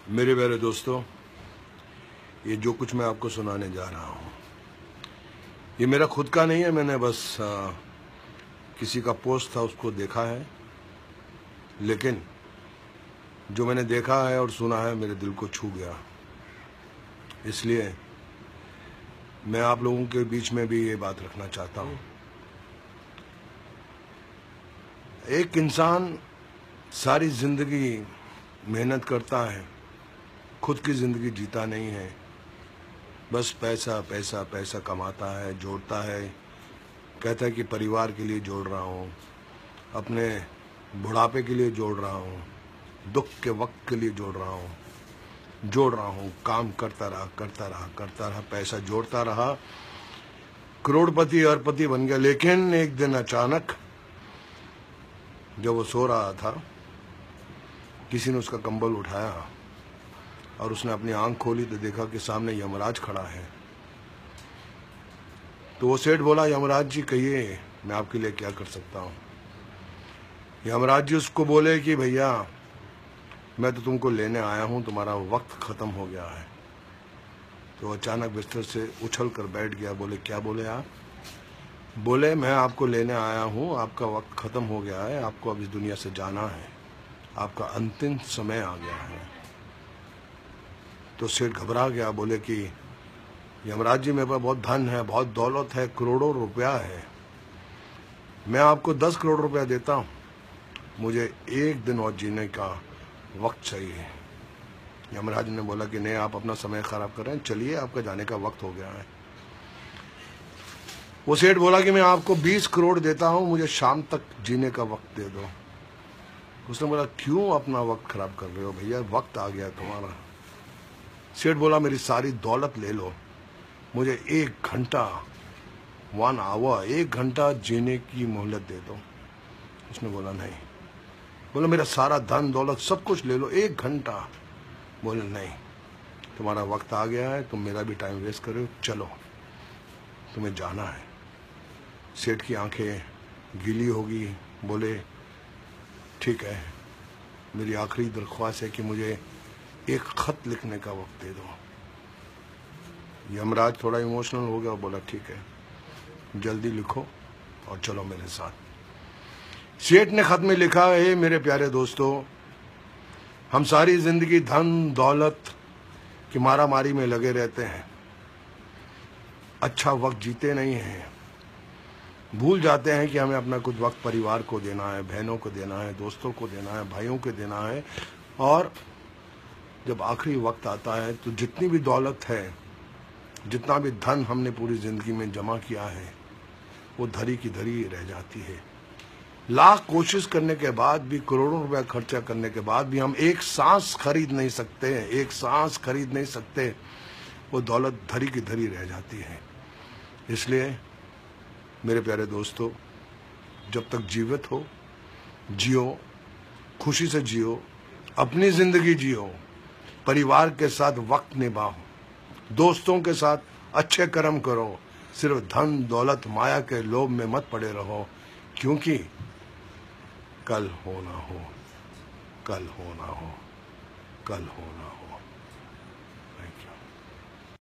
मेरे प्यारे दोस्तों, ये जो कुछ मैं आपको सुनाने जा रहा हूँ ये मेरा खुद का नहीं है। मैंने बस किसी का पोस्ट था उसको देखा है, लेकिन जो मैंने देखा है और सुना है मेरे दिल को छू गया। इसलिए मैं आप लोगों के बीच में भी ये बात रखना चाहता हूँ। एक इंसान सारी जिंदगी मेहनत करता है, खुद की जिंदगी जीता नहीं है, बस पैसा पैसा पैसा कमाता है, जोड़ता है, कहता है कि परिवार के लिए जोड़ रहा हूँ, अपने बुढ़ापे के लिए जोड़ रहा हूँ, दुख के वक्त के लिए जोड़ रहा हूँ, काम करता रहा, पैसा जोड़ता रहा, करोड़पति अरबपति बन गया। लेकिन एक दिन अचानक जब वो सो रहा था, किसी ने उसका कंबल उठाया और उसने अपनी आंख खोली तो देखा कि सामने यमराज खड़ा है। तो वो सेठ बोला, यमराज जी कहिए मैं आपके लिए क्या कर सकता हूँ। यमराज जी उसको बोले कि भैया मैं तो तुमको लेने आया हूँ, तुम्हारा वक्त खत्म हो गया है। तो अचानक बिस्तर से उछल कर बैठ गया। बोले क्या बोले आप? बोले मैं आपको लेने आया हूँ, आपका वक्त खत्म हो गया है, आपको अब इस दुनिया से जाना है, आपका अंतिम समय आ गया है। तो सेठ घबरा गया। बोले कि यमराज जी मेरे पास बहुत धन है, बहुत दौलत है, करोड़ों रुपया है, मैं आपको 10 करोड़ रुपया देता हूँ, मुझे एक दिन और जीने का वक्त चाहिए। यमराज ने बोला कि नहीं, आप अपना समय खराब कर रहे हैं, चलिए आपका जाने का वक्त हो गया है। वो सेठ बोला कि मैं आपको 20 करोड़ देता हूँ, मुझे शाम तक जीने का वक्त दे दो। उसने बोला क्यों अपना वक्त खराब कर रहे हो भैया, वक्त आ गया तुम्हारा। सेठ बोला मेरी सारी दौलत ले लो, मुझे 1 घंटा 1 आवर 1 घंटा जीने की मोहलत दे दो। उसने बोला नहीं। बोला मेरा सारा धन दौलत सब कुछ ले लो, 1 घंटा। बोले नहीं, तुम्हारा वक्त आ गया है, तुम मेरा भी टाइम वेस्ट कर रहे हो, चलो तुम्हें जाना है। सेठ की आंखें गीली होगी। बोले ठीक है, मेरी आखिरी दरख्वास्त है कि मुझे एक खत लिखने का वक्त दे दो। यमराज थोड़ा इमोशनल हो गया और बोला ठीक है, जल्दी लिखो और चलो मेरे साथ। सेठ ने खत में लिखा है, मेरे प्यारे दोस्तों, हम सारी जिंदगी धन दौलत की मारामारी में लगे रहते हैं, अच्छा वक्त जीते नहीं हैं, भूल जाते हैं कि हमें अपना कुछ वक्त परिवार को देना है, बहनों को देना है, दोस्तों को देना है, भाइयों को देना है। और जब आखिरी वक्त आता है तो जितनी भी दौलत है, जितना भी धन हमने पूरी जिंदगी में जमा किया है, वो धरी की धरी रह जाती है। लाख कोशिश करने के बाद भी, करोड़ों रुपया खर्चा करने के बाद भी हम एक सांस खरीद नहीं सकते, एक सांस खरीद नहीं सकते, वो दौलत धरी की धरी रह जाती है। इसलिए मेरे प्यारे दोस्तों, जब तक जीवित हो जियो, खुशी से जियो, अपनी जिंदगी जियो, परिवार के साथ वक्त निभाओ, दोस्तों के साथ अच्छे कर्म करो, सिर्फ धन दौलत माया के लोभ में मत पड़े रहो, क्योंकि कल हो ना हो, कल हो ना हो, कल हो ना हो।